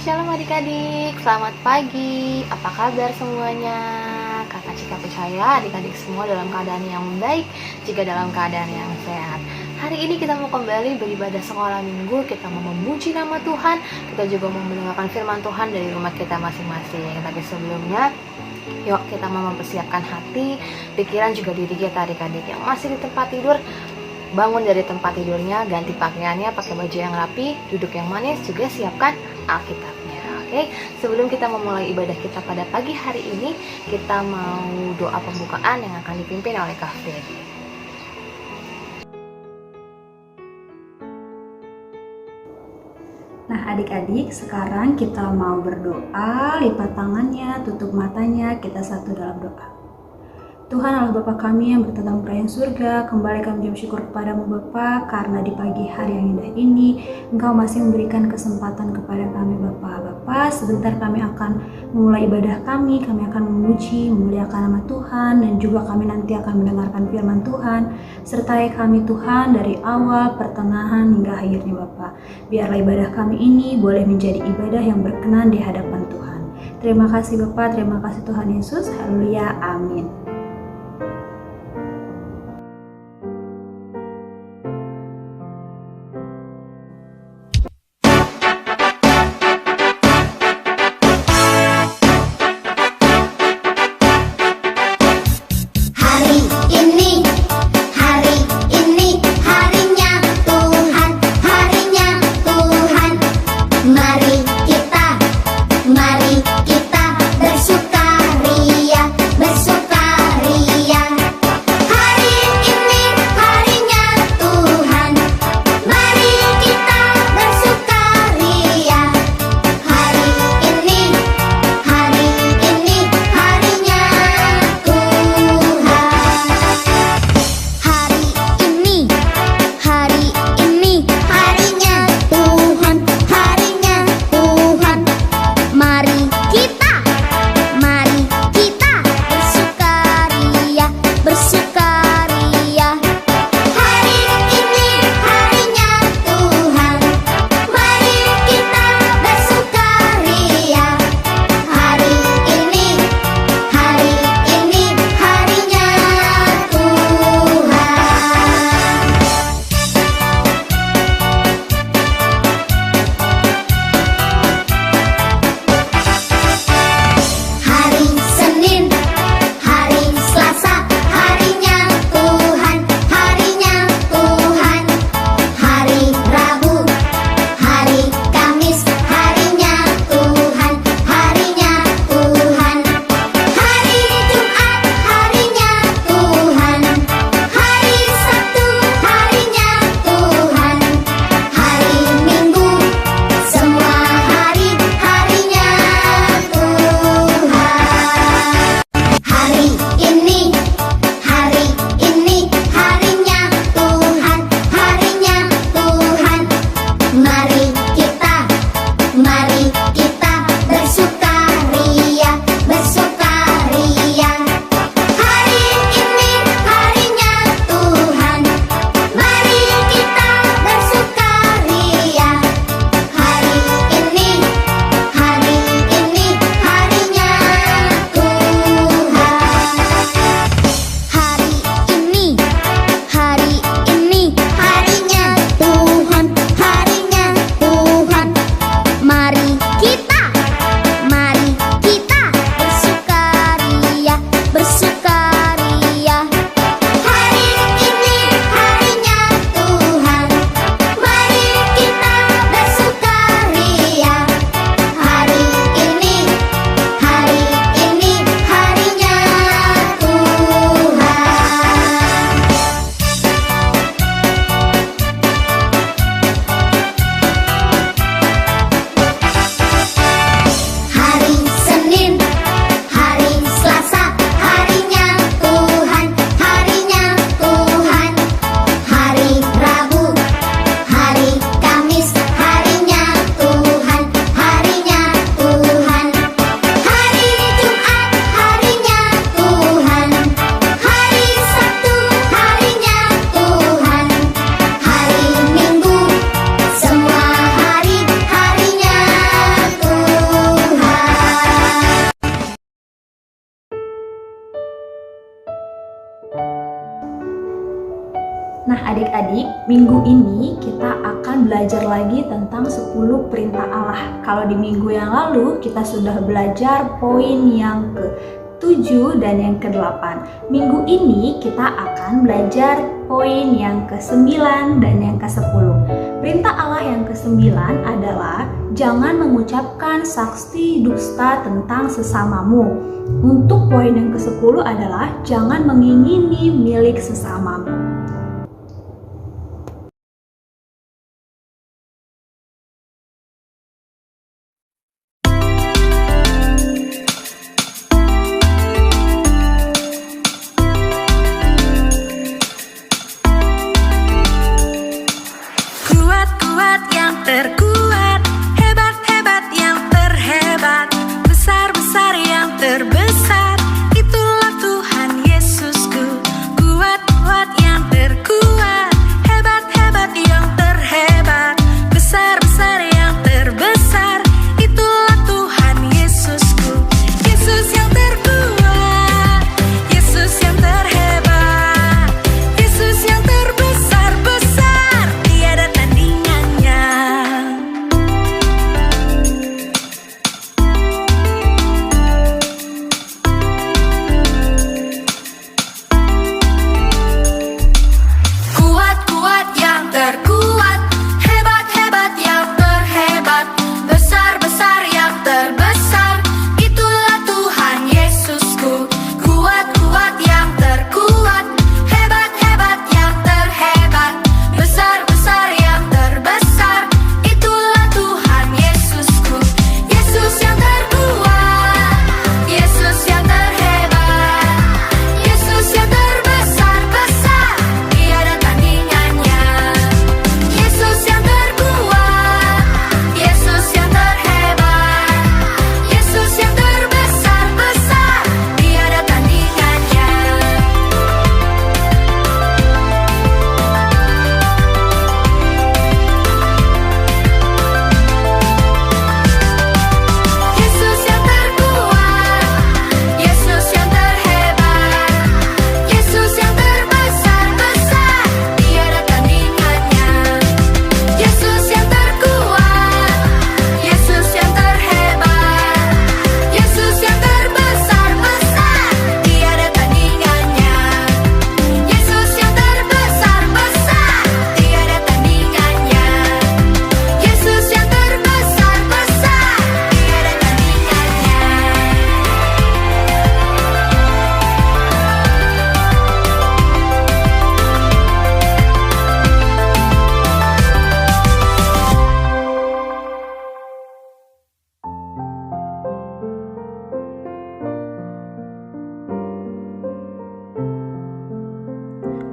Shalom adik-adik, selamat pagi. Apa kabar semuanya? Kakak Cika percaya adik-adik semua dalam keadaan yang baik, juga dalam keadaan yang sehat. Hari ini kita mau kembali beribadah sekolah minggu. Kita mau memuji nama Tuhan, kita juga mau mendengarkan firman Tuhan dari rumah kita masing-masing. Tapi sebelumnya, yuk kita mau mempersiapkan hati, pikiran, juga diri kita adik-adik yang masih di tempat tidur. Bangun dari tempat tidurnya, ganti pakaiannya, pakai baju yang rapi, duduk yang manis, juga siapkan Alkitabnya. Oke, sebelum kita memulai ibadah kita pada pagi hari ini, kita mau doa pembukaan yang akan dipimpin oleh Kak Feby. Nah adik-adik, sekarang kita mau berdoa, lipat tangannya, tutup matanya, kita satu dalam doa. Tuhan Allah Bapa kami yang bertata muka yang surga, kembali kami mengucap syukur kepadamu Bapa, karena di pagi hari yang indah ini Engkau masih memberikan kesempatan kepada kami Bapa. Sebentar kami akan memulai ibadah kami akan memuji, memuliakan nama Tuhan, dan juga kami nanti akan mendengarkan firman Tuhan. Sertai kami Tuhan dari awal, pertengahan, hingga akhirnya Bapa. Biarlah ibadah kami ini boleh menjadi ibadah yang berkenan di hadapan Tuhan. Terima kasih Bapa, terima kasih Tuhan Yesus, haleluya, amin. Mari kita bersukaria, bersuka Nah adik-adik, minggu ini kita akan belajar lagi tentang 10 perintah Allah. Kalau di minggu yang lalu kita sudah belajar poin yang ke-7 dan yang ke-8. Minggu ini kita akan belajar poin yang ke-9 dan yang ke-10. Perintah Allah yang ke-9 adalah jangan mengucapkan saksi dusta tentang sesamamu. Untuk poin yang ke-10 adalah jangan mengingini milik sesamamu. Kuat-kuat yang terkuat, hebat-hebat yang terhebat, besar-besar yang terbesar, itulah Tuhan Yesusku. Kuat-kuat yang terkuat, hebat-hebat yang terhebat, besar-besar yang terbesar, itulah Tuhan Yesusku. Yesus yang terkuat, Yesus yang terhebat, Yesus yang terbesar-besar, tiada tandingannya. Kuat-kuat yang terkuat, hebat-hebat yang terhebat, besar-besar yang terbesar, itulah Tuhan Yesusku. Kuat-kuat yang terkuat, hebat-hebat yang terhebat, besar-besar yang terbesar, itulah Tuhan Yesusku. Yesus yang terkuat, Yesus yang terhebat, Yesus yang terbesar-besar, tiada tandingannya. Yesus yang terkuat, Yesus yang terhebat, Yesus yang terbesar-besar, tiada tandingannya. Yesus yang terkuat, Yesus yang terhebat, Yesus yang terbesar-besar, tiada tandingannya. Yesus yang terkuat, Yesus yang terhebat, Yesus yang terbesar-besar, tiada tandingannya. Yesus yang terbesar-besar, tiada tandingannya. Yesus yang terbesar-besar, tiada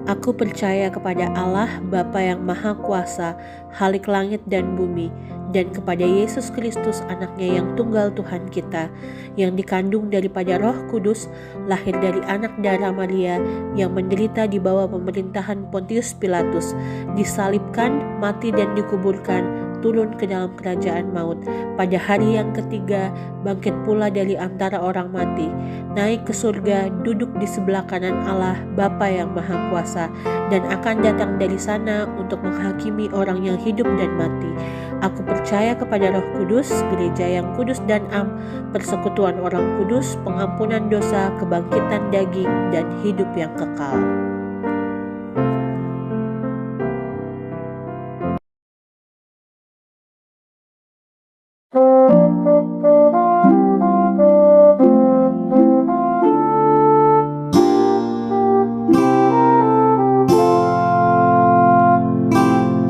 Aku percaya kepada Allah Bapa yang Maha Kuasa, Khalik langit dan bumi, dan kepada Yesus Kristus anaknya yang tunggal Tuhan kita, yang dikandung daripada Roh Kudus, lahir dari anak darah Maria, yang menderita di bawah pemerintahan Pontius Pilatus, disalibkan, mati dan dikuburkan, turun ke dalam kerajaan maut. Pada hari yang ketiga, bangkit pula dari antara orang mati, naik ke surga, duduk di sebelah kanan Allah Bapa yang Maha Kuasa, dan akan datang dari sana untuk menghakimi orang yang hidup dan mati. Aku percaya kepada Roh Kudus, gereja yang kudus dan am, persekutuan orang kudus, pengampunan dosa, kebangkitan daging, dan hidup yang kekal.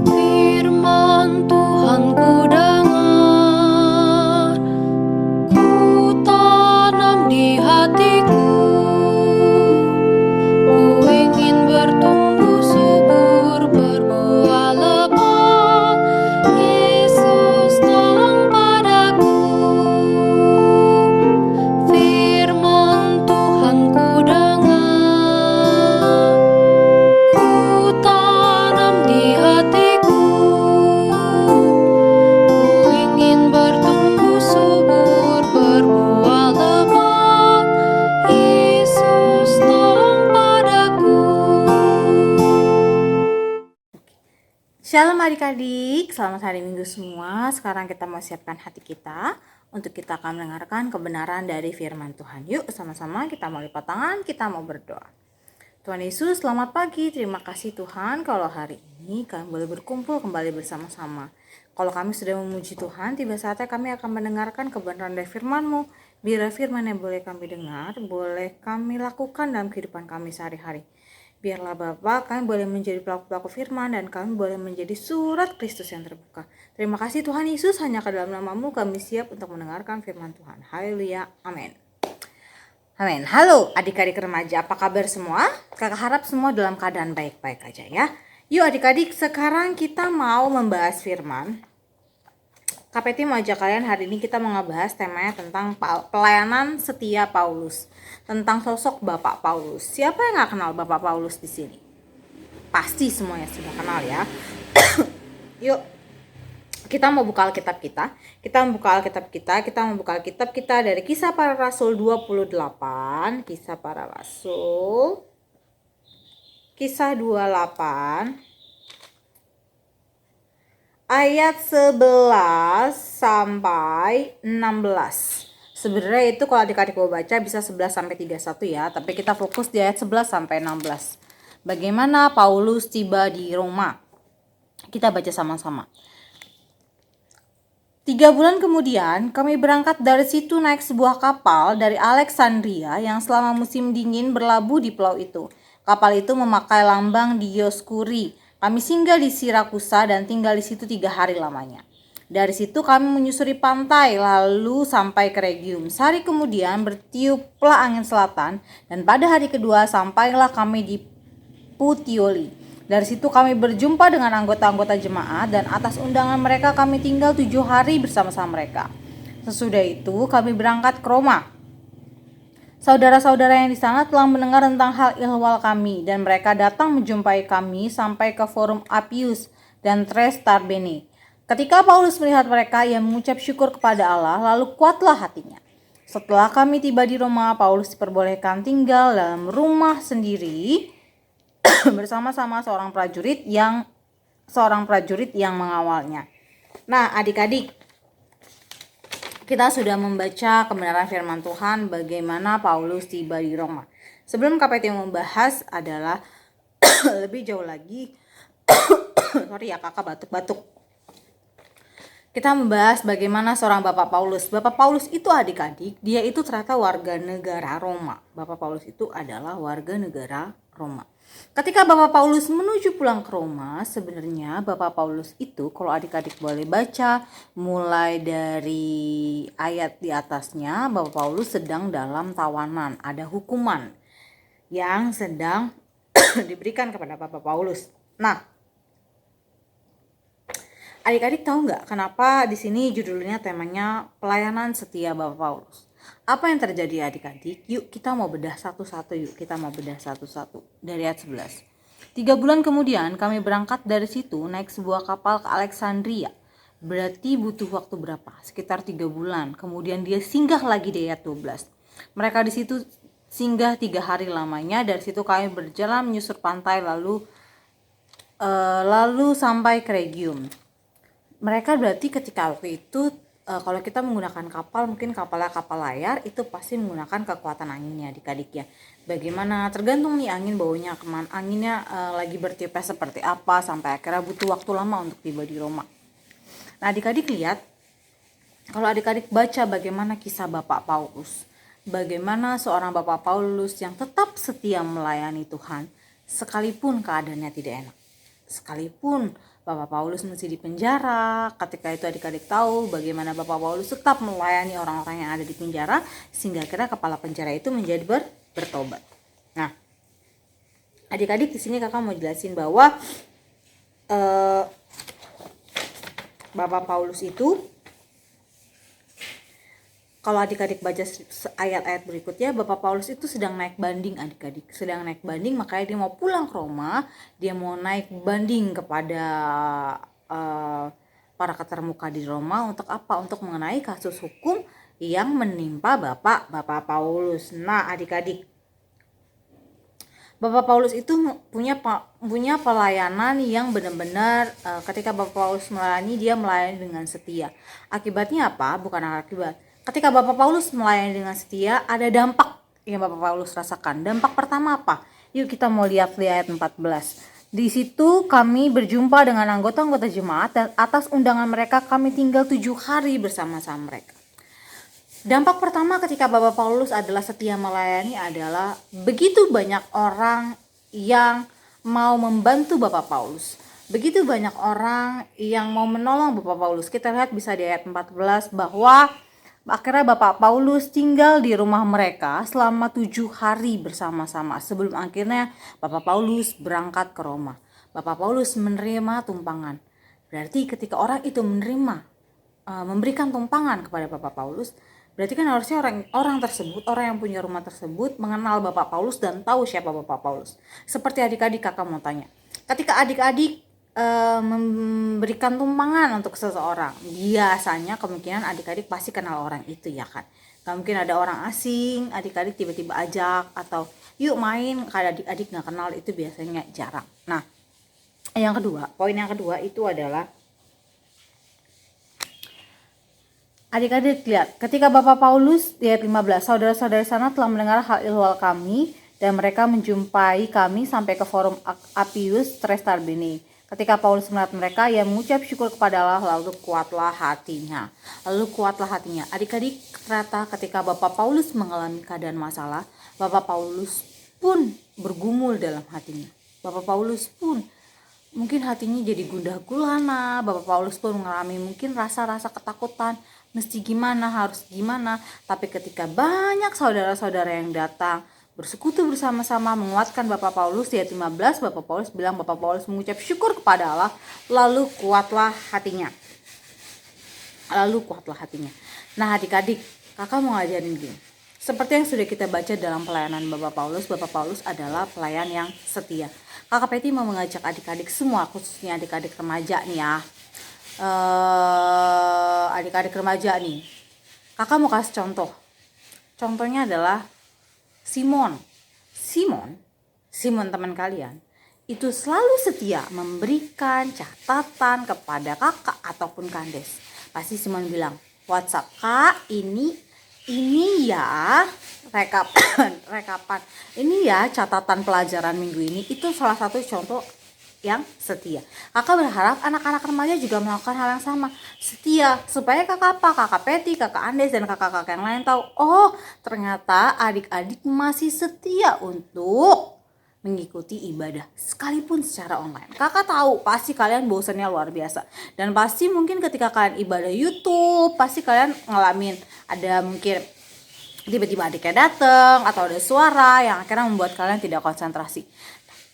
Firman Tuhan ku dengar, ku tanam di hatiku, ku ingin bertumbuh subur, berbuah lebat, Yesus datang padaku. Firman Tuhan ku dengar, ku tanam di hatiku, ku ingin bertumbuh subur, berbuah lebat, Shalom adik-adik, selamat hari Minggu semua. Sekarang kita mau siapkan hati kita untuk kita akan mendengarkan kebenaran dari firman Tuhan. Yuk sama-sama kita mau lipat tangan, kita mau berdoa. Tuhan Yesus, selamat pagi. Terima kasih Tuhan kalau hari ini kami boleh berkumpul kembali bersama-sama. Kalau kami sudah memuji Tuhan, tiba saatnya kami akan mendengarkan kebenaran dari firman-Mu. Biar firman yang boleh kami dengar, boleh kami lakukan dalam kehidupan kami sehari-hari. Biarlah Bapa, kami boleh menjadi pelaku-pelaku firman dan kami boleh menjadi surat Kristus yang terbuka. Terima kasih Tuhan Yesus, hanya ke dalam nama-Mu kami siap untuk mendengarkan firman Tuhan. Haleluya, amin. Amin. Halo adik-adik remaja, apa kabar semua? Kakak harap semua dalam keadaan baik-baik aja ya. Yuk adik-adik, sekarang kita mau membahas firman. KPT mau ajak kalian hari ini kita mau ngebahas temanya tentang pelayanan setia Paulus. Tentang sosok Bapak Paulus. Siapa yang gak kenal Bapak Paulus di sini? Pasti semuanya sudah kenal ya. Yuk, kita mau buka Alkitab kita. Kita mau buka Alkitab kita dari Kisah Para Rasul 28. Kisah Para Rasul. Kisah 28. Ayat 11 sampai 16. Sebenarnya itu kalau adik-adik mau baca bisa 11 sampai 31 ya, tapi kita fokus di ayat 11 sampai 16. Bagaimana Paulus tiba di Roma? Kita baca sama-sama. 3 bulan kemudian kami berangkat dari situ naik sebuah kapal dari Alexandria yang selama musim dingin berlabuh di pulau itu. Kapal itu memakai lambang Dioskuri. Kami singgah di Sirakusa dan tinggal di situ 3 hari lamanya. Dari situ kami menyusuri pantai lalu sampai ke Regium. Sehari kemudian bertiuplah angin selatan dan pada hari kedua sampailah kami di Puteoli. Dari situ kami berjumpa dengan anggota-anggota jemaat dan atas undangan mereka kami tinggal 7 hari bersama-sama mereka. Sesudah itu kami berangkat ke Roma. Saudara-saudara yang di sana telah mendengar tentang hal ihwal kami dan mereka datang menjumpai kami sampai ke forum Appius dan Tres Tarbene. Ketika Paulus melihat mereka, ia mengucap syukur kepada Allah, lalu kuatlah hatinya. Setelah kami tiba di Roma, Paulus diperbolehkan tinggal dalam rumah sendiri bersama-sama seorang prajurit yang mengawalnya. Nah, adik-adik, kita sudah membaca kebenaran firman Tuhan bagaimana Paulus tiba di Roma. Sebelum KPT membahas adalah lebih jauh lagi, sorry ya kakak batuk-batuk. Kita membahas bagaimana seorang Bapak Paulus. Bapak Paulus itu adik-adik, dia itu ternyata warga negara Roma. Bapak Paulus itu adalah warga negara Roma. Ketika Bapak Paulus menuju pulang ke Roma, sebenarnya Bapak Paulus itu kalau adik-adik boleh baca mulai dari ayat di atasnya, Bapak Paulus sedang dalam tawanan, ada hukuman yang sedang diberikan kepada Bapak Paulus. Nah, adik-adik tahu nggak kenapa di sini judulnya temanya pelayanan setia Bapak Paulus? Apa yang terjadi adik-adik? Yuk kita mau bedah satu-satu dari ayat 11. 3 bulan kemudian kami berangkat dari situ naik sebuah kapal ke Alexandria. Berarti butuh waktu berapa? Sekitar 3 bulan. Kemudian dia singgah lagi di ayat 12. Mereka di situ singgah 3 hari lamanya. Dari situ kami berjalan menyusur pantai lalu sampai ke Regium. Mereka berarti ketika waktu itu kalau kita menggunakan kapal, mungkin kapalnya kapal layar, itu pasti menggunakan kekuatan anginnya adik-adik ya. Bagaimana tergantung nih angin baunya kemana, anginnya lagi bertiupnya seperti apa, sampai akhirnya butuh waktu lama untuk tiba di Roma. Nah adik-adik lihat, kalau adik-adik baca bagaimana kisah Bapak Paulus, bagaimana seorang Bapak Paulus yang tetap setia melayani Tuhan, sekalipun keadaannya tidak enak, sekalipun Bapak Paulus mesti di penjara. Ketika itu adik-adik tahu bagaimana Bapak Paulus tetap melayani orang-orang yang ada di penjara sehingga akhirnya kepala penjara itu menjadi bertobat. Nah, adik-adik di sini kakak mau jelasin bahwa Bapak Paulus itu, kalau adik-adik baca ayat-ayat berikutnya, Bapak Paulus itu sedang naik banding adik-adik. Sedang naik banding, makanya dia mau pulang ke Roma. Dia mau naik banding kepada para ketermuka di Roma. Untuk apa? Untuk mengenai kasus hukum yang menimpa Bapak Paulus. Nah adik-adik, Bapak Paulus itu punya pelayanan yang benar-benar ketika Bapak Paulus melayani, dia melayani dengan setia. Akibatnya apa? Bukan akibat. Ketika Bapak Paulus melayani dengan setia, ada dampak yang Bapak Paulus rasakan. Dampak pertama apa? Yuk kita mau lihat di ayat 14. Di situ kami berjumpa dengan anggota-anggota jemaat dan atas undangan mereka kami tinggal 7 hari bersama-sama mereka. Dampak pertama ketika Bapak Paulus adalah setia melayani adalah begitu banyak orang yang mau membantu Bapak Paulus. Begitu banyak orang yang mau menolong Bapak Paulus. Kita lihat bisa di ayat 14 bahwa akhirnya Bapak Paulus tinggal di rumah mereka selama 7 hari bersama-sama sebelum akhirnya Bapak Paulus berangkat ke Roma. Bapak Paulus menerima tumpangan. Berarti ketika orang itu memberikan tumpangan kepada Bapak Paulus, berarti kan harusnya orang tersebut, orang yang punya rumah tersebut mengenal Bapak Paulus dan tahu siapa Bapak Paulus. Seperti adik-adik, kakak mau tanya. Ketika adik-adik memberikan tumpangan untuk seseorang, biasanya kemungkinan adik-adik pasti kenal orang itu ya kan. Gak mungkin ada orang asing, adik-adik tiba-tiba ajak atau yuk main, kalau adik-adik gak kenal, itu biasanya jarang. Nah, poin yang kedua itu adalah adik-adik lihat, ketika Bapak Paulus di ayat 15, saudara-saudara sana telah mendengar hal ihwal kami dan mereka menjumpai kami sampai ke forum Appius Tres Tarbini. Ketika Paulus melihat mereka, ia mengucap syukur kepada Allah, lalu kuatlah hatinya. Adik-adik, ternyata ketika Bapak Paulus mengalami keadaan masalah, Bapak Paulus pun bergumul dalam hatinya. Bapak Paulus pun mungkin hatinya jadi gundah gulana. Bapak Paulus pun mengalami mungkin rasa-rasa ketakutan, mesti gimana, harus gimana. Tapi ketika banyak saudara-saudara yang datang bersekutu bersama-sama menguatkan Bapak Paulus, di ayat 15 Bapak Paulus bilang, Bapak Paulus mengucap syukur kepada Allah, lalu kuatlah hatinya. Nah adik-adik, kakak mau ngajarin gini. Seperti yang sudah kita baca dalam pelayanan Bapak Paulus adalah pelayan yang setia. Kakak Peti mau mengajak adik-adik semua, khususnya adik-adik remaja nih ya. Adik-adik remaja nih, kakak mau kasih contoh. Contohnya adalah Simon teman kalian itu selalu setia memberikan catatan kepada kakak ataupun kandes. Pasti Simon bilang, WhatsApp kak, ini ya rekapan ini ya catatan pelajaran minggu ini. Itu salah satu contoh yang setia. Kakak berharap anak-anak remaja juga melakukan hal yang sama, setia, supaya kakak Peti, kakak Andes, dan kakak-kakak yang lain tahu, oh ternyata adik-adik masih setia untuk mengikuti ibadah sekalipun secara online. Kakak tahu pasti kalian bosannya luar biasa, dan pasti mungkin ketika kalian ibadah YouTube pasti kalian ngalamin ada mungkin tiba-tiba adiknya datang atau ada suara yang akhirnya membuat kalian tidak konsentrasi.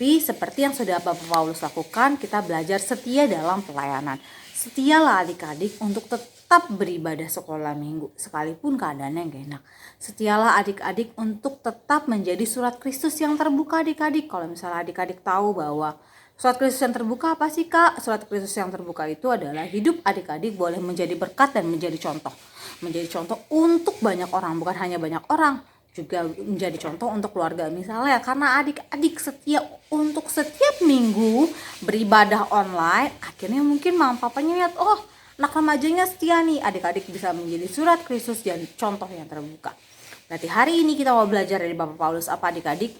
Tapi seperti yang sudah Bapak Paulus lakukan, kita belajar setia dalam pelayanan. Setialah adik-adik untuk tetap beribadah sekolah minggu, sekalipun keadaannya gak enak. Setialah adik-adik untuk tetap menjadi surat Kristus yang terbuka adik-adik. Kalau misalnya adik-adik tahu bahwa surat Kristus yang terbuka apa sih kak? Surat Kristus yang terbuka itu adalah hidup adik-adik boleh menjadi berkat dan menjadi contoh. Menjadi contoh untuk banyak orang, bukan hanya banyak orang, juga menjadi contoh untuk keluarga misalnya, karena adik-adik setia untuk setiap minggu beribadah online, akhirnya mungkin mama papanya lihat, oh anak remajanya setia nih, adik-adik bisa menjadi surat Kristus dan contoh yang terbuka. Berarti hari ini kita mau belajar dari Bapak Paulus apa adik-adik?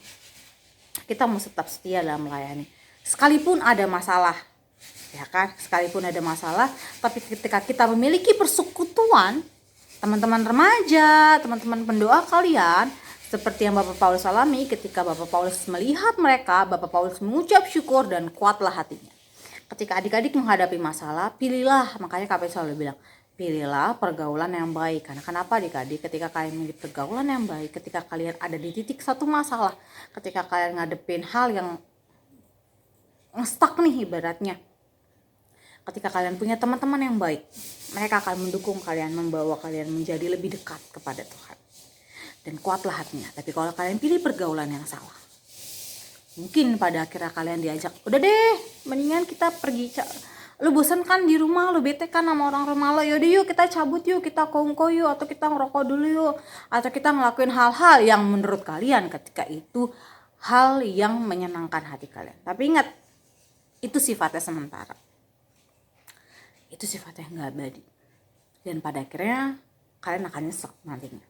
Kita mau tetap setia dalam melayani sekalipun ada masalah, ya kan? Sekalipun ada masalah, tapi ketika kita memiliki persekutuan teman-teman remaja, teman-teman pendoa kalian, seperti yang Bapak Paulus alami, ketika Bapak Paulus melihat mereka, Bapak Paulus mengucap syukur dan kuatlah hatinya. Ketika adik-adik menghadapi masalah, pilihlah, makanya KP selalu bilang, pilihlah pergaulan yang baik. Karena kenapa adik-adik? Ketika kalian memilih pergaulan yang baik, ketika kalian ada di titik satu masalah, ketika kalian ngadepin hal yang stuck nih ibaratnya, ketika kalian punya teman-teman yang baik, mereka akan mendukung kalian, membawa kalian menjadi lebih dekat kepada Tuhan. Dan kuatlah hatinya. Tapi kalau kalian pilih pergaulan yang salah, mungkin pada akhirnya kalian diajak, udah deh, mendingan kita pergi. Lu bosan kan di rumah, lu bete kan sama orang rumah lo, yaudah yuk kita cabut yuk, kita kongko yuk, atau kita ngerokok dulu yuk, atau kita ngelakuin hal-hal yang menurut kalian ketika itu hal yang menyenangkan hati kalian. Tapi ingat, itu sifatnya sementara. Itu sifatnya nggak abadi. Dan pada akhirnya kalian akan nyesek nantinya.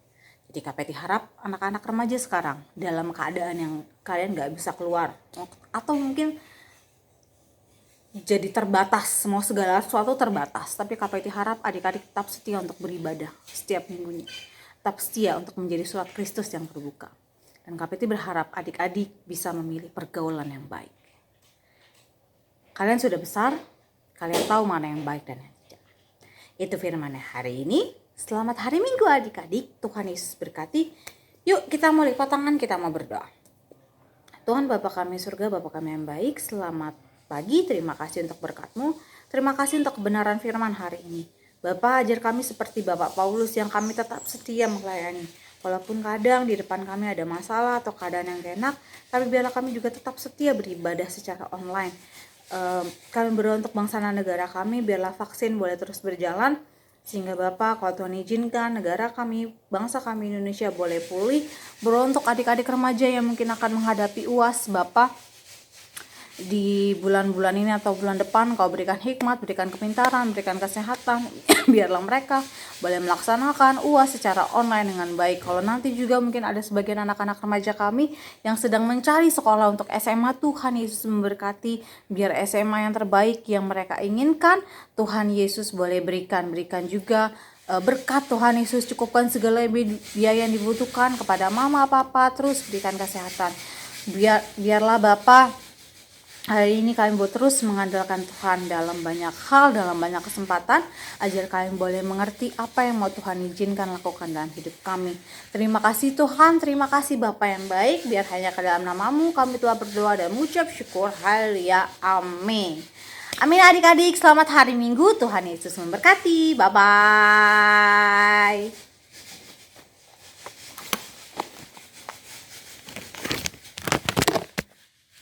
Jadi KPT harap anak-anak remaja sekarang dalam keadaan yang kalian nggak bisa keluar, atau mungkin jadi terbatas, semua segala sesuatu terbatas, tapi KPT harap adik-adik tetap setia untuk beribadah setiap minggunya, tetap setia untuk menjadi surat Kristus yang terbuka. Dan KPT berharap adik-adik bisa memilih pergaulan yang baik. Kalian sudah besar, kalian tahu mana yang baik dan yang tidak. Itu firman hari ini. Selamat hari Minggu adik-adik, Tuhan Yesus berkati. Yuk kita mau lipat tangan, kita mau berdoa. Tuhan Bapa kami surga, Bapa kami yang baik, selamat pagi, terima kasih untuk berkat-Mu, terima kasih untuk kebenaran firman hari ini. Bapa, ajar kami seperti Bapak Paulus yang kami tetap setia melayani. Walaupun kadang di depan kami ada masalah atau keadaan yang gak enak, tapi biarlah kami juga tetap setia beribadah secara online. Kami berdoa untuk bangsa dan negara kami, biarlah vaksin boleh terus berjalan, sehingga Bapak, kalau Tuhan izinkan negara kami, bangsa kami Indonesia boleh pulih. Berdoa untuk adik-adik remaja yang mungkin akan menghadapi UAS, Bapak, di bulan-bulan ini atau bulan depan, Kau berikan hikmat, berikan kepintaran, berikan kesehatan, biarlah mereka boleh melaksanakan UAS secara online dengan baik. Kalau nanti juga mungkin ada sebagian anak-anak remaja kami yang sedang mencari sekolah untuk SMA, Tuhan Yesus memberkati, biar SMA yang terbaik yang mereka inginkan, Tuhan Yesus boleh berikan juga berkat. Tuhan Yesus cukupkan segala biaya yang dibutuhkan kepada mama, papa, terus berikan kesehatan. Biarlah Bapak, hari ini kalian boleh terus mengandalkan Tuhan dalam banyak hal, dalam banyak kesempatan. Ajar kalian boleh mengerti apa yang mau Tuhan izinkan lakukan dalam hidup kami. Terima kasih Tuhan, terima kasih Bapa yang baik. Biar hanya ke dalam nama-Mu kami telah berdoa dan mengucap syukur. Haleluya, amin. Amin adik-adik, selamat hari Minggu. Tuhan Yesus memberkati. Bye-bye.